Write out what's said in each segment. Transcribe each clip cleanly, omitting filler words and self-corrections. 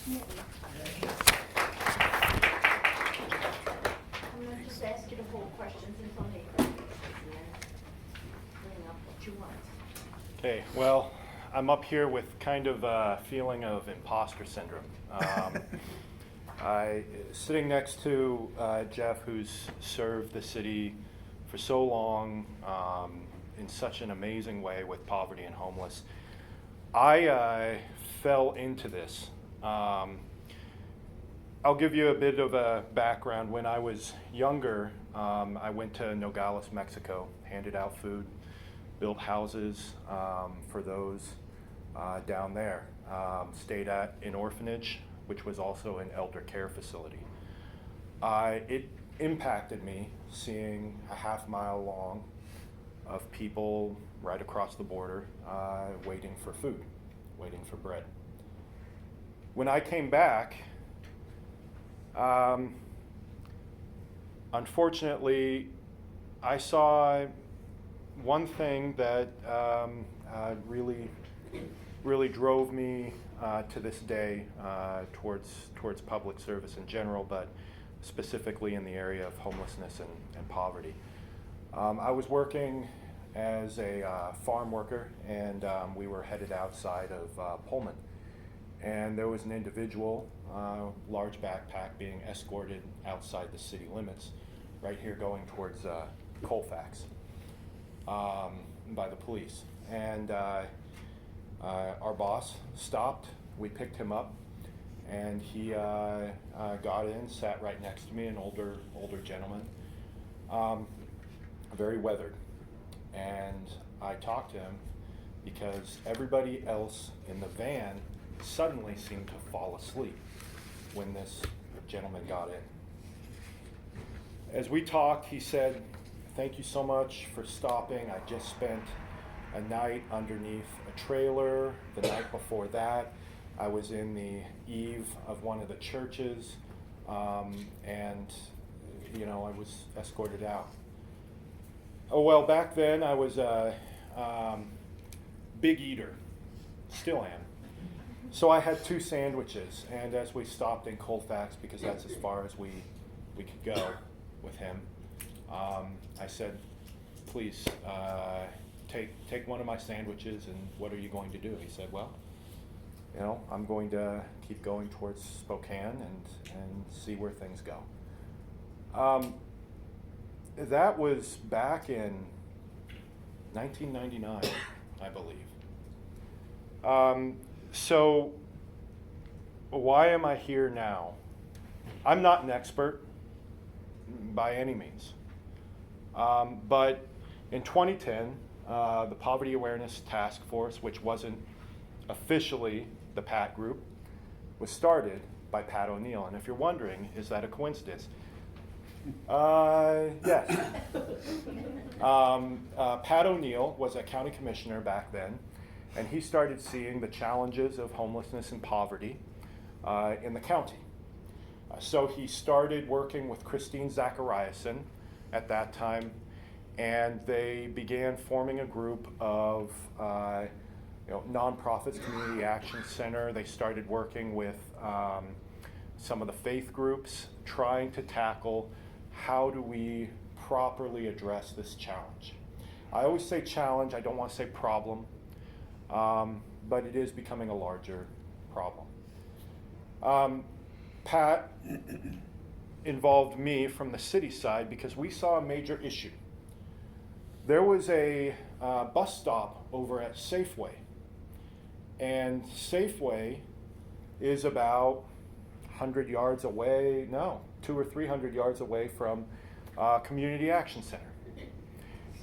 I'm going to just ask you to hold questions until May 30th, and then bring up what you want. Okay, well, I'm up here with kind of a feeling of imposter syndrome. Sitting next to Jeff, who's served the city for so long in such an amazing way with poverty and homeless. I fell into this. I'll give you a bit of a background. When I was younger, I went to Nogales, Mexico, handed out food, built houses for those down there. Stayed at an orphanage, which was also an elder care facility. It impacted me seeing a half-mile long of people right across the border waiting for food, waiting for bread. When I came back, unfortunately, I saw one thing that really drove me to this day towards public service in general, but specifically in the area of homelessness and poverty. I was working as a farm worker, and we were headed outside of Pullman. And there was an individual, large backpack, being escorted outside the city limits, right here going towards Colfax, by the police. And our boss stopped, we picked him up, and he got in, sat right next to me, an older gentleman, very weathered. And I talked to him because everybody else in the van suddenly seemed to fall asleep when this gentleman got in. As we talked, he said, "Thank you so much for stopping. I just spent a night underneath a trailer. The night before that, I was in the eave of one of the churches, and I was escorted out." Oh, well, back then I was a big eater, still am. So I had 2 sandwiches, and as we stopped in Colfax, because that's as far as we could go with him, I said, "Please, take one of my sandwiches, and what are you going to do?" He said, "Well, I'm going to keep going towards Spokane and see where things go." That was back in 1999, I believe. So why am I here now? I'm not an expert by any means. But in 2010, the Poverty Awareness Taskforce, which wasn't officially the PAT group, was started by Pat O'Neill. And if you're wondering, is that a coincidence? Yes. Pat O'Neill was a county commissioner back then, and he started seeing the challenges of homelessness and poverty in the county. So he started working with Christine Zachariason at that time, and they began forming a group of nonprofits, Community Action Center. They started working with some of the faith groups, trying to tackle how do we properly address this challenge. I always say challenge, I don't want to say problem, but it is becoming a larger problem. Pat involved me from the city side because we saw a major issue. There was a bus stop over at Safeway, and Safeway is about 100 yards away, 200 or 300 yards away from Community Action Center.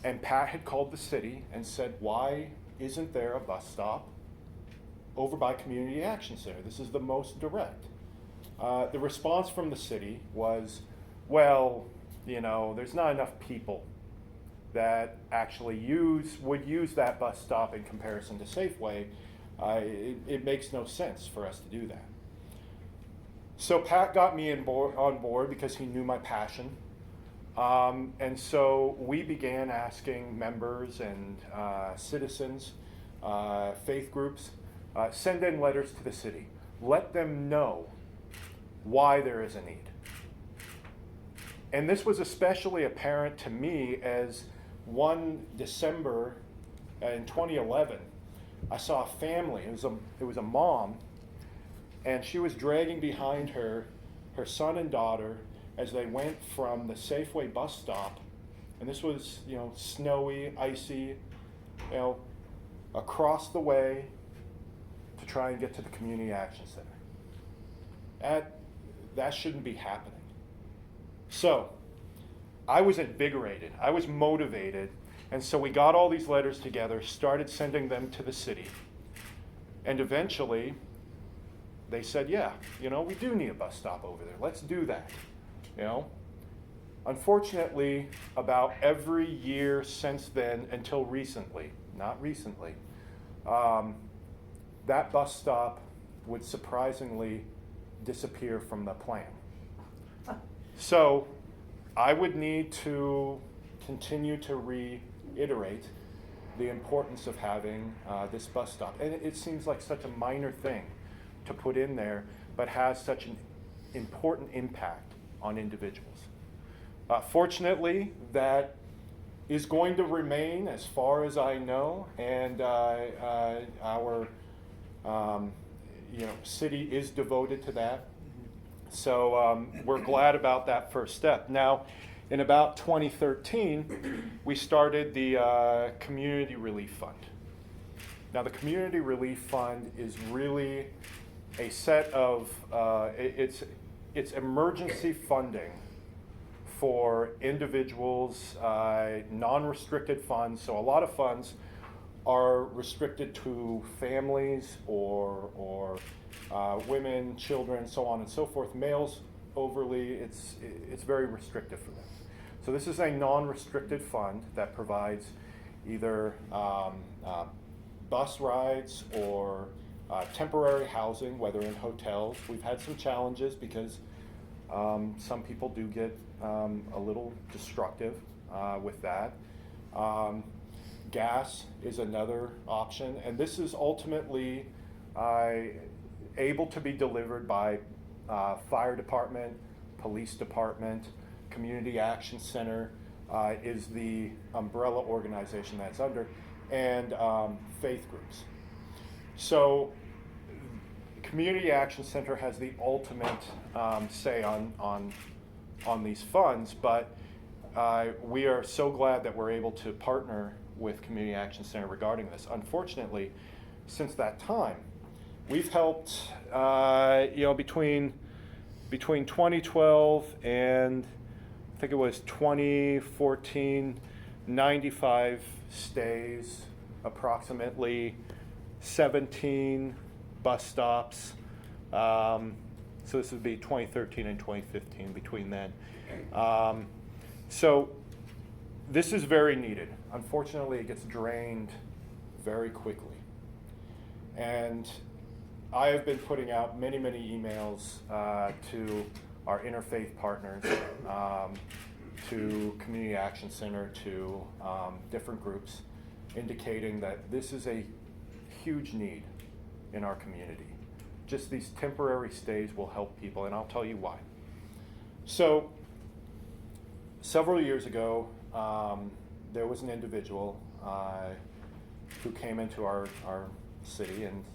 And Pat had called the city and said, "Why isn't there a bus stop over by Community Action Center? This is the most direct." The response from the city was, "Well, there's not enough people that actually would use that bus stop in comparison to Safeway. It makes no sense for us to do that." So Pat got me on board because he knew my passion. And so we began asking members and citizens, faith groups, send in letters to the city. let them know why there is a need. And this was especially apparent to me as one December in 2011, I saw a family. It was a mom, and she was dragging behind her son and daughter as they went from the Safeway bus stop, and this was, snowy, icy, across the way to try and get to the Community Action Center. That shouldn't be happening. So I was invigorated, I was motivated, and so we got all these letters together, started sending them to the city, and eventually they said, yeah, we do need a bus stop over there. Let's do that. Unfortunately, about every year since then until recently, not recently, that bus stop would surprisingly disappear from the plan. So I would need to continue to reiterate the importance of having this bus stop. And it seems like such a minor thing to put in there, but has such an important impact on individuals. Fortunately, that is going to remain as far as I know, and our city is devoted to that. So we're glad about that first step. Now, in about 2013, we started the Community Relief Fund. Now, the Community Relief Fund is really a set of, it's emergency funding for individuals, non-restricted funds. So a lot of funds are restricted to families or women, children, so on and so forth. Males, overly, it's very restrictive for them. So this is a non-restricted fund that provides either bus rides or temporary housing, whether in hotels. We've had some challenges because some people do get a little destructive with that. Gas is another option, and this is ultimately able to be delivered by fire department, police department, Community Action Center is the umbrella organization that's under, and faith groups. So Community Action Center has the ultimate say on these funds, but we are so glad that we're able to partner with Community Action Center regarding this. Unfortunately, since that time, we've helped, between 2012 and I think it was 2014, 95 stays, approximately 17 bus stops. So this would be 2013 and 2015 between then. So this is very needed. Unfortunately, it gets drained very quickly. And I have been putting out many, many emails to our interfaith partners, to Community Action Center, to different groups, indicating that this is a huge need in our community. Just these temporary stays will help people, and I'll tell you why. So, several years ago, there was an individual who came into our city, and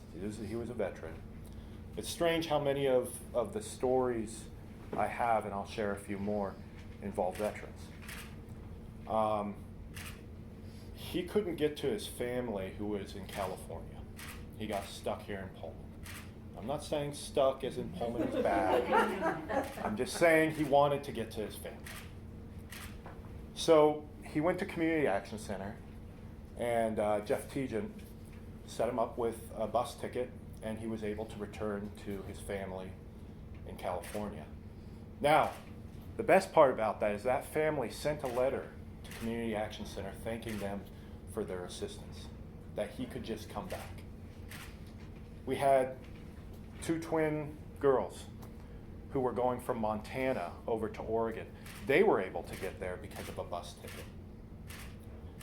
he was a veteran. It's strange how many of the stories I have, and I'll share a few more, involve veterans. He couldn't get to his family who was in California. He got stuck here in Pullman. I'm not saying stuck as in Pullman is bad. I'm just saying he wanted to get to his family. So he went to Community Action Center, and Jeff Tejan set him up with a bus ticket, and he was able to return to his family in California. Now, the best part about that is that family sent a letter to Community Action Center thanking them for their assistance, that he could just come back. We had 2 twin girls who were going from Montana over to Oregon. They were able to get there because of a bus ticket.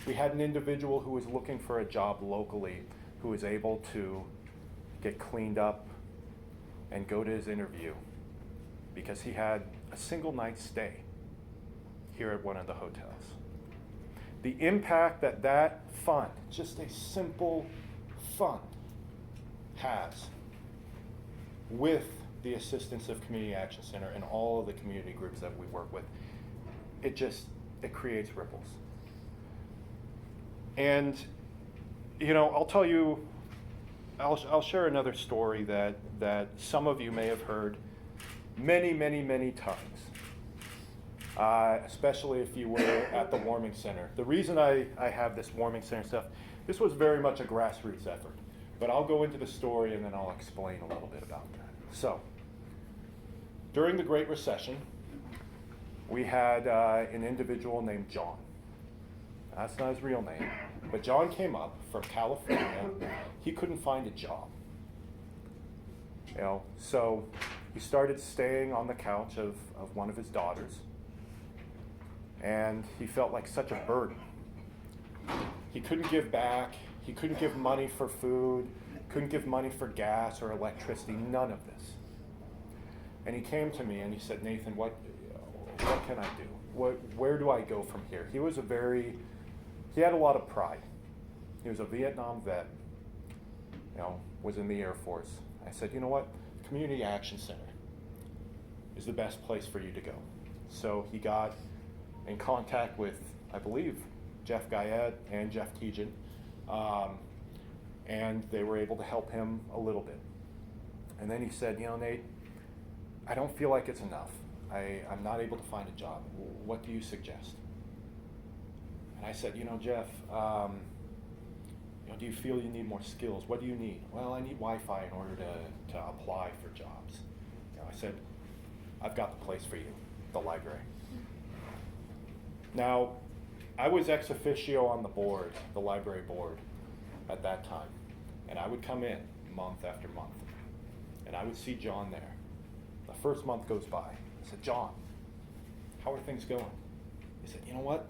We had an individual who was looking for a job locally who was able to get cleaned up and go to his interview because he had a single night stay here at one of the hotels. The impact that fund, just a simple fund, has with the assistance of Community Action Center and all of the community groups that we work with, it creates ripples. And, I'll tell you, I'll share another story that some of you may have heard many, many, many times, especially if you were at the warming center. The reason I have this warming center stuff, this was very much a grassroots effort, but I'll go into the story and then I'll explain a little bit about that. So, during the Great Recession, we had an individual named John. That's not his real name, but John came up from California. He couldn't find a job. So he started staying on the couch of one of his daughters, and he felt like such a burden. He couldn't give back. He couldn't give money for food, couldn't give money for gas or electricity, none of this. And he came to me and he said, Nathan, what can I do? Where do I go from here? He had a lot of pride. He was a Vietnam vet, was in the Air Force. I said, you know what? Community Action Center is the best place for you to go. So he got in contact with, I believe, Jeff Guyette and Jeff Keegan, and they were able to help him a little bit. And then he said, Nate, I don't feel like it's enough. I'm not able to find a job. What do you suggest? And I said, Jeff, do you feel you need more skills? What do you need? Well, I need Wi-Fi in order to apply for jobs. I said, I've got the place for you, the library. Now, I was ex officio on the board, the library board, at that time. And I would come in month after month. And I would see John there. The first month goes by. I said, John, how are things going? He said, you know what?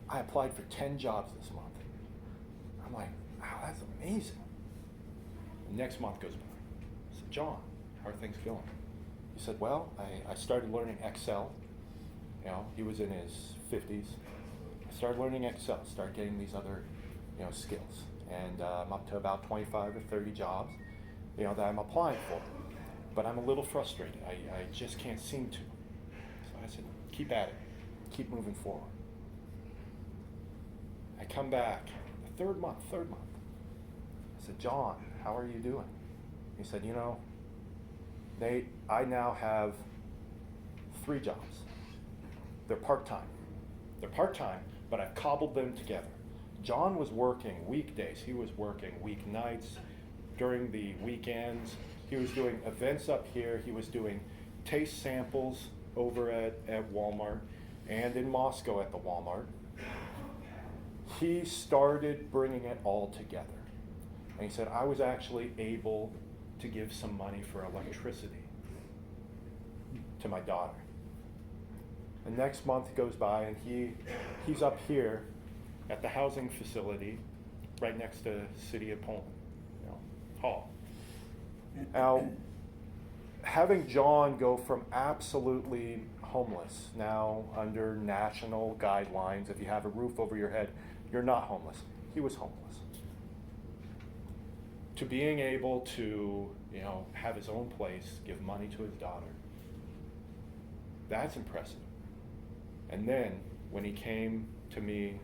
I applied for 10 jobs this month. I'm like, wow, that's amazing. The next month goes by. I said, John, how are things going? He said, well, I started learning Excel. He was in his 50s. I started learning Excel, started getting these other, skills. And I'm up to about 25 or 30 jobs, that I'm applying for. But I'm a little frustrated. I just can't seem to. So I said, keep at it. Keep moving forward. I come back, the third month. I said, John, how are you doing? He said, Nate, I now have 3 jobs. They're part-time. But I've cobbled them together. John was working weekdays. He was working weeknights, during the weekends. He was doing events up here. He was doing taste samples over at Walmart and in Moscow at the Walmart. He started bringing it all together. And he said, I was actually able to give some money for electricity to my daughter. The next month goes by and he's up here at the housing facility right next to the city of Pullman, Hall. Now, having John go from absolutely homeless, now under national guidelines, if you have a roof over your head, you're not homeless. He was homeless. To being able to, have his own place, give money to his daughter, that's impressive. And then, when he came to me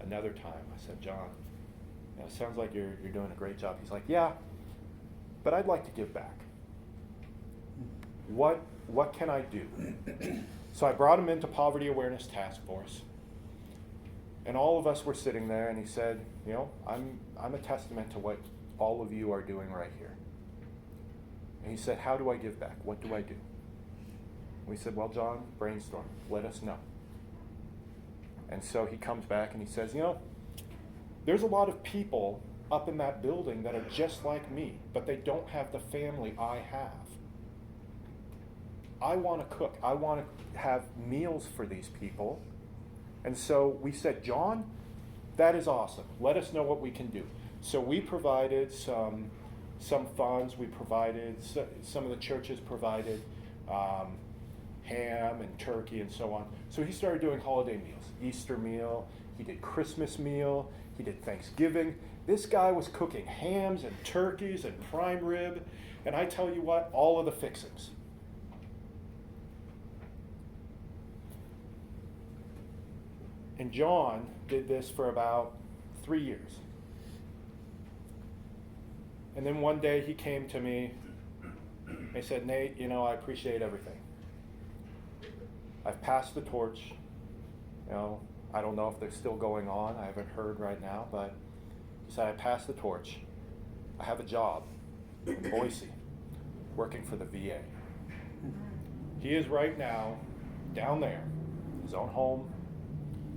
another time, I said, John, it sounds like you're doing a great job. He's like, yeah, but I'd like to give back. What can I do? So I brought him into Poverty Awareness Taskforce, and all of us were sitting there, and he said, I'm a testament to what all of you are doing right here. And he said, how do I give back? What do I do? We said, well, John, brainstorm. Let us know. And so he comes back and he says, there's a lot of people up in that building that are just like me, but they don't have the family I have. I want to cook. I want to have meals for these people. And so we said, John, that is awesome. Let us know what we can do. So we provided some some funds we provided, some of the churches provided ham and turkey and so on. So he started doing holiday meals, Easter meal, he did Christmas meal, he did Thanksgiving. This guy was cooking hams and turkeys and prime rib, and I tell you what, all of the fixings. And John did this for about 3 years. And then one day he came to me and he said, Nate, you know, I appreciate everything. I've passed the torch. You know, I don't know if they're still going on. I haven't heard right now, but he said, I passed the torch. I have a job in Boise, working for the VA. He is right now down there, his own home,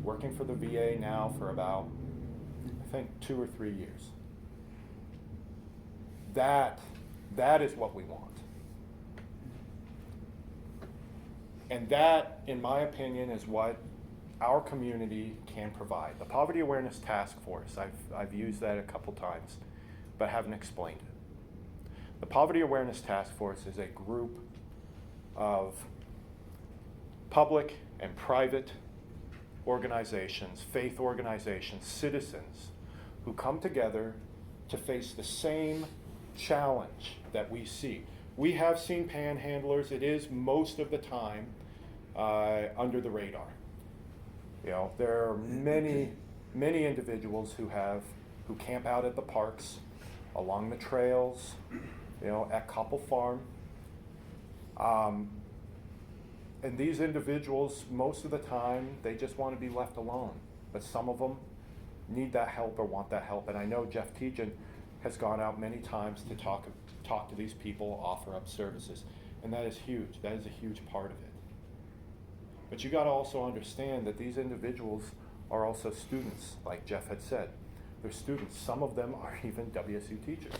working for the VA now for about, I think, 2 or 3 years. That is what we want. And that, in my opinion, is what our community can provide. The Poverty Awareness Task Force, I've used that a couple times, but haven't explained it. The Poverty Awareness Task Force is a group of public and private organizations, faith organizations, citizens who come together to face the same challenge that we see. We have seen panhandlers. It is most of the time under the radar. You know, there are many individuals who camp out at the parks, along the trails, you know, at Koppel Farm. And these individuals, most of the time, they just want to be left alone. But some of them need that help or want that help. And I know Jeff Tejan has gone out many times to talk to these people, offer up services. And that is huge. That is a huge part of it. But you got to also understand that these individuals are also students, like Jeff had said. They're students. Some of them are even WSU teachers.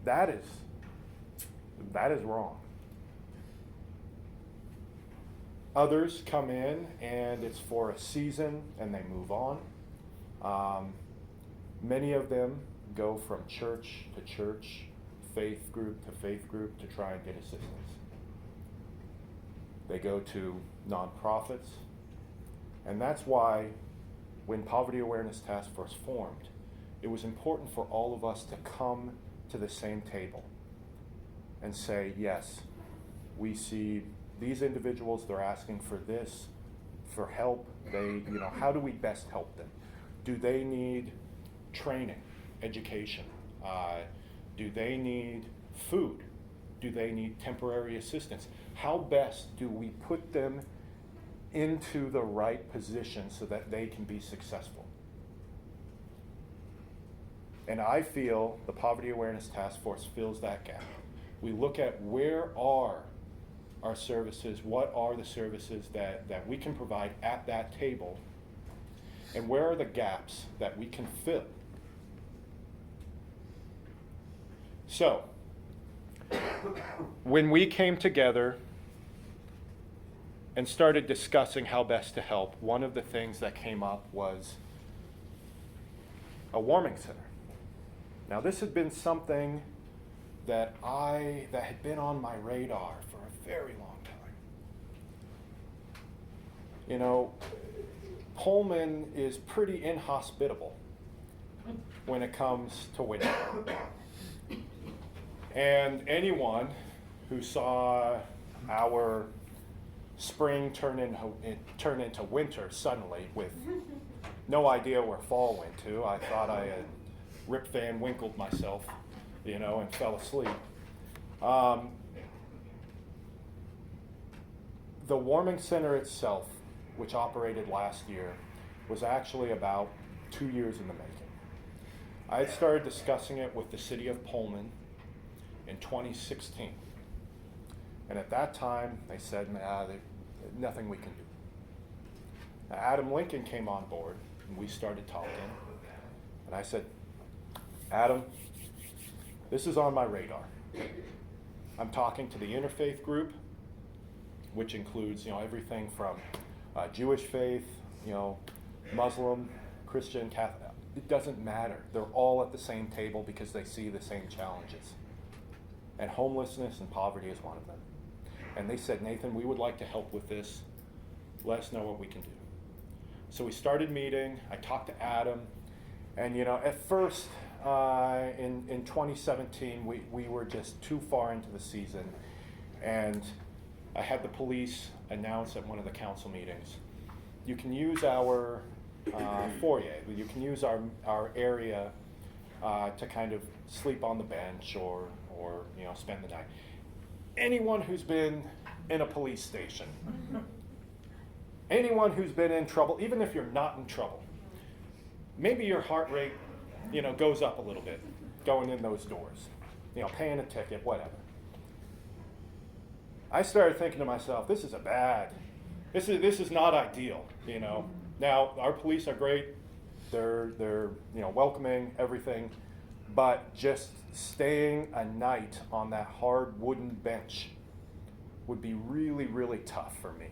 That is wrong. Others come in and it's for a season and they move on. Many of them go from church to church, faith group to faith group to try and get assistance. They go to nonprofits, and that's why when Poverty Awareness Task Force formed, it was important for all of us to come to the same table and say, yes, we see these individuals, they're asking for this, for help. How do we best help them? Do they need training, education? Do they need food? Do they need temporary assistance? How best do we put them into the right position so that they can be successful? And I feel the Poverty Awareness Task Force fills that gap. We look at where are our services, what are the services that we can provide at that table, and where are the gaps that we can fill. So, when we came together and started discussing how best to help, one of the things that came up was a warming center. Now, this had been something that had been on my radar for a very long time. You know, Pullman is pretty inhospitable when it comes to winter. And anyone who saw our spring turn into winter suddenly with no idea where fall went to, I thought I had Rip Van Winkled myself, and fell asleep. The warming center itself, which operated last year, was actually about 2 years in the making. I had started discussing it with the city of Pullman in 2016. And at that time, they said, there's nothing we can do. Now, Adam Lincoln came on board, and we started talking. And I said, Adam, this is on my radar. I'm talking to the interfaith group, which includes, everything from Jewish faith, Muslim, Christian, Catholic, It doesn't matter. They're all at the same table because they see the same challenges. And homelessness and poverty is one of them. And they said, Nathan, we would like to help with this. Let us know what we can do. So we started meeting. I talked to Adam. And, at first, in 2017, we were just too far into the season. And I had the police announce at one of the council meetings, you can use our foyer, you can use our area to kind of sleep on the bench or spend the night. Anyone who's been in a police station, anyone who's been in trouble, even if you're not in trouble, maybe your heart rate, goes up a little bit going in those doors, paying a ticket, whatever. I started thinking to myself, this is not ideal, Now, our police are great. They're welcoming, everything. But just staying a night on that hard wooden bench would be really, really tough for me.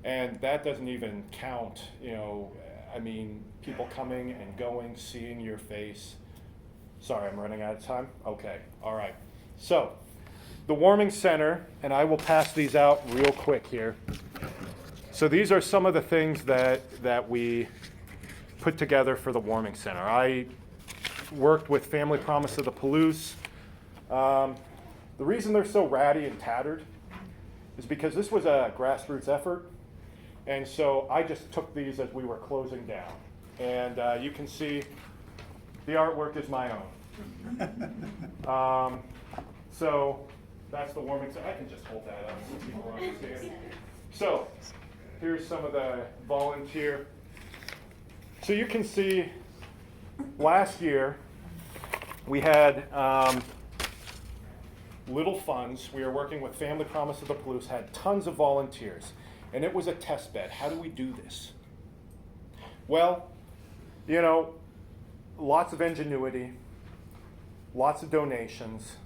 And that doesn't even count, people coming and going, seeing your face. Sorry, I'm running out of time? Okay, all right. So, the warming center, and I will pass these out real quick here. So these are some of the things that we put together for the warming center. I worked with Family Promise of the Palouse. The reason they're so ratty and tattered is because this was a grassroots effort. And so I just took these as we were closing down. And you can see the artwork is my own. So that's the warming center. I can just hold that up so people understand. So here's some of the volunteer. So you can see last year we had little funds. We were working with Family Promise of the Palouse, had tons of volunteers. And it was a test bed. How do we do this? Well, lots of ingenuity, lots of donations,